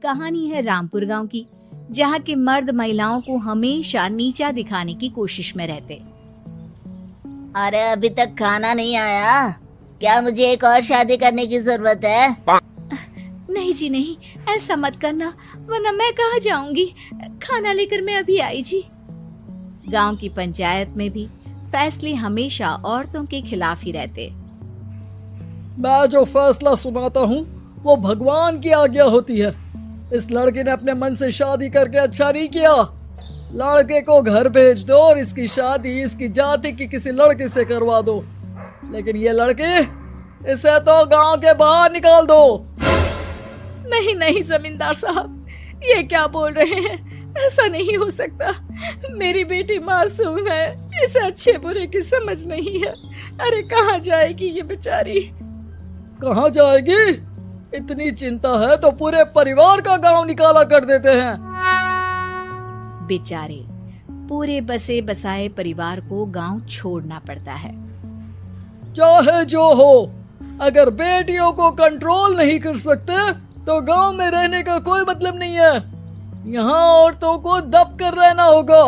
कहानी है रामपुर गांव की, जहां के मर्द महिलाओं को हमेशा नीचा दिखाने की कोशिश में रहते। अरे अभी तक खाना नहीं आया, क्या मुझे एक और शादी करने की जरूरत है? नहीं जी नहीं, ऐसा मत करना, वरना मैं कहाँ जाऊंगी। खाना लेकर मैं अभी आई जी। गांव की पंचायत में भी फैसले हमेशा औरतों के खिलाफ ही रहते। मैं जो फैसला सुनाता हूँ वो भगवान की आज्ञा होती है। इस लड़के ने अपने मन से शादी करके अच्छा नहीं किया। लड़के को घर भेज दो और इसकी शादी इसकी जाति की किसी लड़के से करवा दो, लेकिन ये लड़के, इसे तो गांव के बाहर निकाल दो। नहीं नहीं जमींदार साहब, ये क्या बोल रहे हैं? ऐसा नहीं हो सकता। मेरी बेटी मासूम है, इसे अच्छे बुरे की समझ नहीं है। अरे कहाँ जाएगी ये बेचारी? कहाँ जाएगी? इतनी चिंता है तो पूरे परिवार का गांव निकाला कर देते हैं। बेचारे पूरे बसे बसाए परिवार को गांव छोड़ना पड़ता है। चाहे जो हो, अगर बेटियों को कंट्रोल नहीं कर सकते तो गांव में रहने का कोई मतलब नहीं है। यहाँ औरतों को दब कर रहना होगा।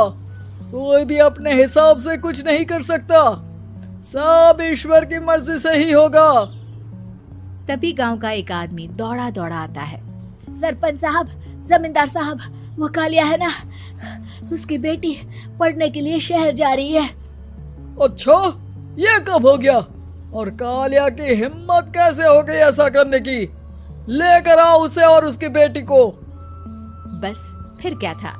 कोई भी अपने हिसाब से कुछ नहीं कर सकता, सब ईश्वर की मर्जी से ही होगा। तभी गांव का एक आदमी दौड़ा दौड़ा आता है। सरपंच साहब, जमींदार साहब, वो कालिया है ना, उसकी बेटी पढ़ने के लिए शहर जा रही है। अच्छा, ये कब हो गया? और कालिया की हिम्मत कैसे हो गई ऐसा करने की? लेकर आओ उसे और उसकी बेटी को। बस फिर क्या था,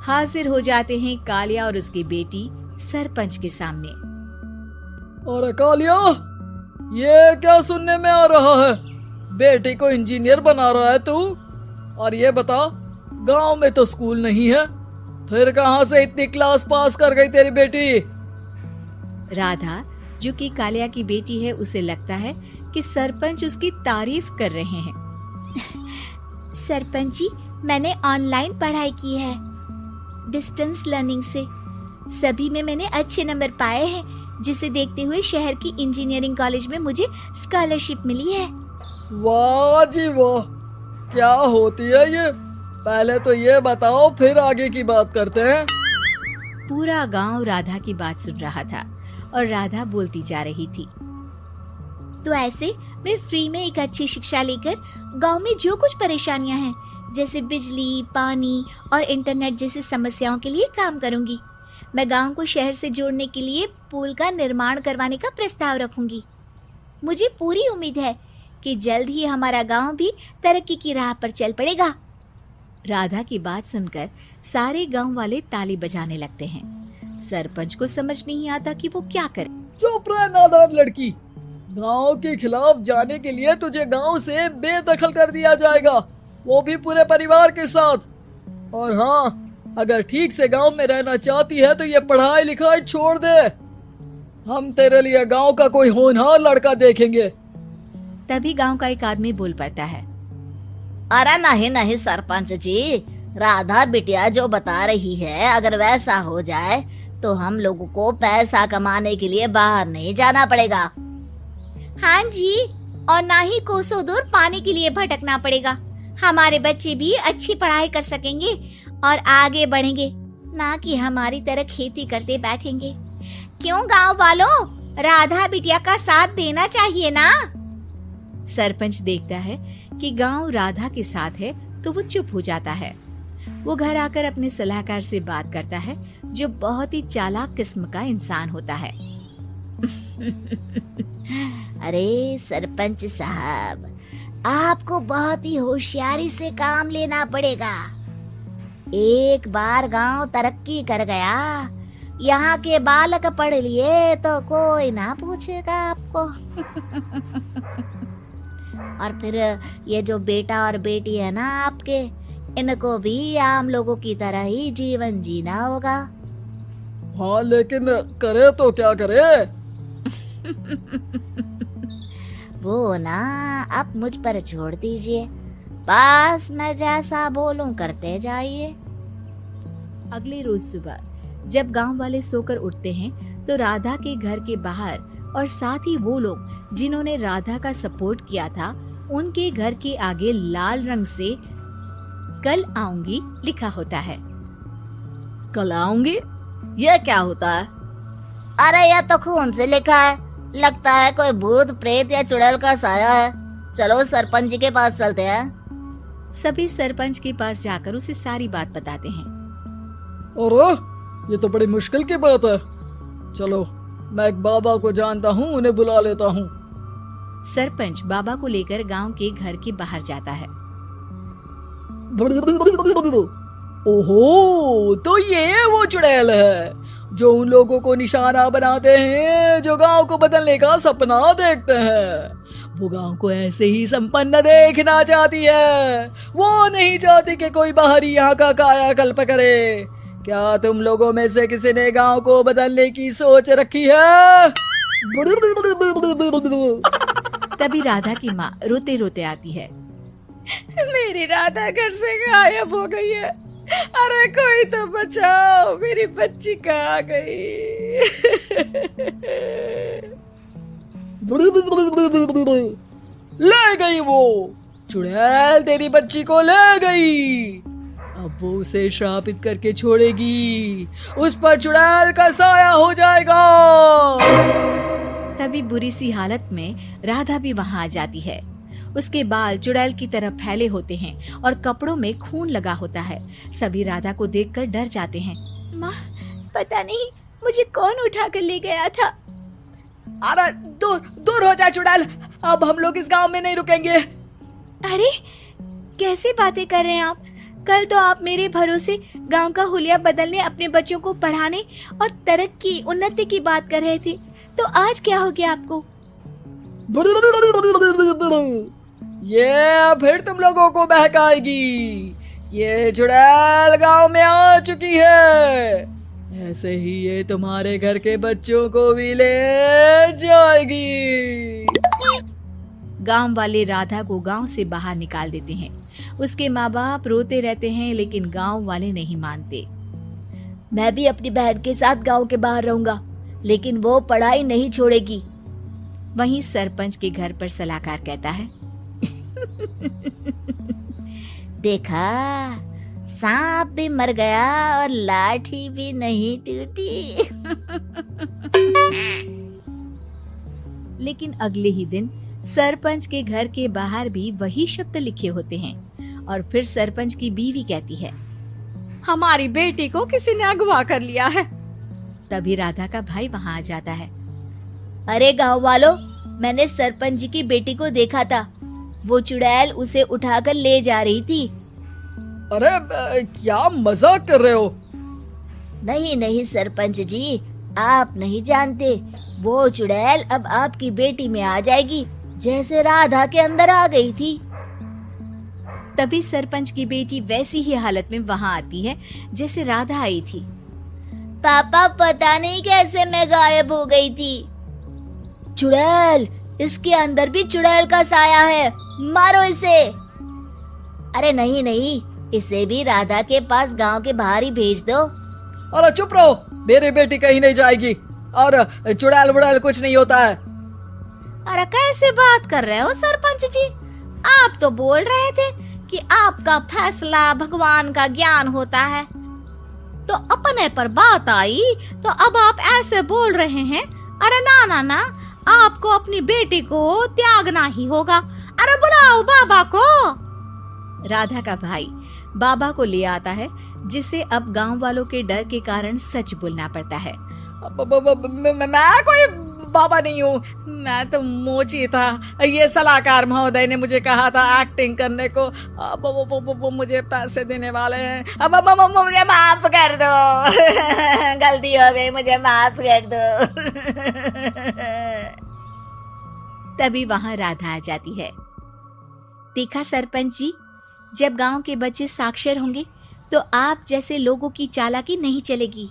हाजिर हो जाते हैं कालिया और उसकी बेटी सरपंच के सामने। अरे कालिया, ये क्या सुनने में आ रहा है? बेटी को इंजीनियर बना रहा है तू? और ये बता, गांव में तो स्कूल नहीं है, फिर कहां से इतनी क्लास पास कर गई तेरी बेटी? राधा, जो कि कालिया की बेटी है, उसे लगता है कि सरपंच उसकी तारीफ कर रहे हैं। सरपंच जी, मैंने ऑनलाइन पढ़ाई की है, डिस्टेंस लर्निंग से। सभी में मैंने अच्छे नंबर पाए हैं, जिसे देखते हुए शहर की इंजीनियरिंग कॉलेज में मुझे स्कॉलरशिप मिली है। वाह जी वाह, क्या होती है ये? पहले तो ये बताओ, फिर आगे की बात करते हैं। पूरा गांव राधा की बात सुन रहा था और राधा बोलती जा रही थी। तो ऐसे मैं फ्री में एक अच्छी शिक्षा लेकर गांव में जो कुछ परेशानियां हैं, जैसे बिजली, पानी और इंटरनेट जैसी समस्याओं के लिए काम करूंगी। मैं गांव को शहर से जोड़ने के लिए पुल का निर्माण करवाने का प्रस्ताव रखूंगी। मुझे पूरी उम्मीद है कि जल्द ही हमारा गांव भी तरक्की की राह पर चल पड़ेगा। राधा की बात सुनकर सारे गांव वाले ताली बजाने लगते हैं। सरपंच को समझ नहीं आता कि वो क्या करे। चुप रह नादान लड़की, गांव के खिलाफ जाने के लिए तुझे गांव से बेदखल कर दिया जाएगा, वो भी पूरे परिवार के साथ। और हाँ, अगर ठीक से गांव में रहना चाहती है तो ये पढ़ाई लिखाई छोड़ दे। हम तेरे लिए गांव का कोई होनहार लड़का देखेंगे। तभी गांव का एक आदमी बोल पड़ता है। अरे नहीं नहीं सरपंच जी, राधा बिटिया जो बता रही है, अगर वैसा हो जाए तो हम लोगों को पैसा कमाने के लिए बाहर नहीं जाना पड़ेगा। हाँ जी, और ना ही कोसों दूर पानी के लिए भटकना पड़ेगा। हमारे बच्चे भी अच्छी पढ़ाई कर सकेंगे और आगे बढ़ेंगे, ना कि हमारी तरह खेती करते बैठेंगे। क्यों गांव वालों, राधा बिटिया का साथ देना चाहिए ना। सरपंच देखता है कि गांव राधा के साथ है तो वो चुप हो जाता है। वो घर आकर अपने सलाहकार से बात करता है, जो बहुत ही चालाक किस्म का इंसान होता है। अरे सरपंच साहब, आपको बहुत ही होशियारी से काम लेना पड़ेगा। एक बार गांव तरक्की कर गया, यहाँ के बालक पढ़ लिए तो कोई ना पूछेगा आपको। और फिर ये जो बेटा और बेटी है ना आपके, इनको भी आम लोगों की तरह ही जीवन जीना होगा। हाँ, लेकिन करे तो क्या करे? वो ना आप मुझ पर छोड़ दीजिए, बस मैं जैसा बोलूं करते जाइए। अगले रोज सुबह जब गांव वाले सोकर उठते हैं तो राधा के घर के बाहर और साथ ही वो लोग जिन्होंने राधा का सपोर्ट किया था, उनके घर के आगे लाल रंग से कल आऊंगी लिखा होता है। कल आऊंगी, यह क्या होता है? अरे यह तो खून से लिखा है, लगता है कोई भूत प्रेत या चुड़ैल का साया है। चलो सरपंच जी के पास चलते हैं। सभी सरपंच के पास जाकर उसे सारी बात बताते हैं। अरे ये तो बड़ी मुश्किल की बात है। चलो मैं एक बाबा को जानता हूँ, उन्हें बुला लेता हूँ। सरपंच बाबा को लेकर गांव के घर के बाहर जाता है। ओहो, तो ये वो चुड़ैल है जो उन लोगों को निशाना बनाते हैं जो गांव को बदलने का सपना देखते हैं। वो गांव को ऐसे ही संपन्न देखना चाहती है, वो नहीं चाहती कि कोई बाहरी यहाँ का कायाकल्प करे। क्या तुम लोगों में से किसी ने गांव को बदलने की सोच रखी है? तभी राधा की माँ रोते रोते आती है। मेरी राधा घर से गायब हो गई है। अरे कोई तो बचाओ, मेरी बच्ची कहाँ गई? ले गई वो चुड़ैल, तेरी बच्ची को ले गई। अब वो उसे श्रापित करके छोड़ेगी, उस पर चुड़ैल का साया हो जाएगा। तभी बुरी सी हालत में राधा भी वहाँ आ जाती है। उसके बाल चुड़ैल की तरह फैले होते हैं और कपड़ों में खून लगा होता है। सभी राधा को देखकर डर जाते हैं। माँ, पता नहीं मुझे कौन उठा कर ले गया था। अरे दूर दूर हो जा चुड़ैल, अब हम लोग इस गांव में नहीं रुकेंगे। अरे कैसे बातें कर रहे हैं आप? कल तो आप मेरे भरोसे गांव का हुलिया बदलने, अपने बच्चों को पढ़ाने और तरक्की उन्नति की बात कर रहे थे, तो आज क्या हो गया आपको? ये फिर तुम लोगों को बहकाएगी। ये चुड़ैल गांव में आ चुकी है, ऐसे ही ये तुम्हारे घर के बच्चों को भी ले जाएगी। गांव वाले राधा को गांव से बाहर निकाल देते हैं। उसके माँ बाप रोते रहते हैं, लेकिन गांव वाले नहीं मानते। मैं भी अपनी बहन के साथ गांव के बाहर रहूंगा, लेकिन वो पढ़ाई नहीं छोड़ेगी। वहीं सरपंच के घर पर सलाहकार कहता है। देखा, सांप भी मर गया और लाठी भी नहीं टूटी। लेकिन अगले ही दिन सरपंच के घर के बाहर भी वही शब्द लिखे होते हैं। और फिर सरपंच की बीवी कहती है, हमारी बेटी को किसी ने अगवा कर लिया है। तभी राधा का भाई वहाँ आ जाता है। अरे गांव वालों, मैंने सरपंच जी की बेटी को देखा था। वो चुड़ैल उसे उठाकर ले जा रही थी। अरे क्या मजाक कर रहे हो? नहीं नहीं सरपंच जी, आप नहीं जानते। वो चुड़ैल अब आपकी बेटी में आ जाएगी, जैसे राधा के अंदर आ गई थी। तभी सरपंच की बेटी वैसी ही हालत में वहाँ आती है जैसे राधा आई थी। पापा, पता नहीं कैसे मैं गायब हो गई थी। चुड़ैल, इसके अंदर भी चुड़ैल का साया है, मारो इसे। अरे नहीं नहीं, इसे भी राधा के पास गांव के बाहर ही भेज दो। अरे चुप रहो, मेरी बेटी कहीं नहीं जाएगी और चुड़ैल बुड़ैल कुछ नहीं होता है। अरे कैसे बात कर रहे हो सरपंच जी? आप तो बोल रहे थे कि आपका फैसला भगवान का ज्ञान होता है, तो अपने पर बात आई तो अब आप ऐसे बोल रहे हैं। अरे ना ना ना, आपको अपनी बेटी को त्यागना ही होगा। अरे बुलाओ बाबा को। राधा का भाई बाबा को ले आता है, जिसे अब गांव वालों के डर के कारण सच बोलना पड़ता है। मैं कोई बाबा नहीं हूँ, मैं तो मोची था। ये सलाहकार महोदय ने मुझे कहा था एक्टिंग करने को। वो मुझे पैसे देने वाले हैं। अब मुझे माफ कर दो। गलती हो गई, मुझे माफ कर दो। तभी वहाँ राधा आ जाती है। देखा सरपंच जी, जब गांव के बच्चे साक्षर होंगे तो आप जैसे लोगों की चालाकी नहीं चलेगी।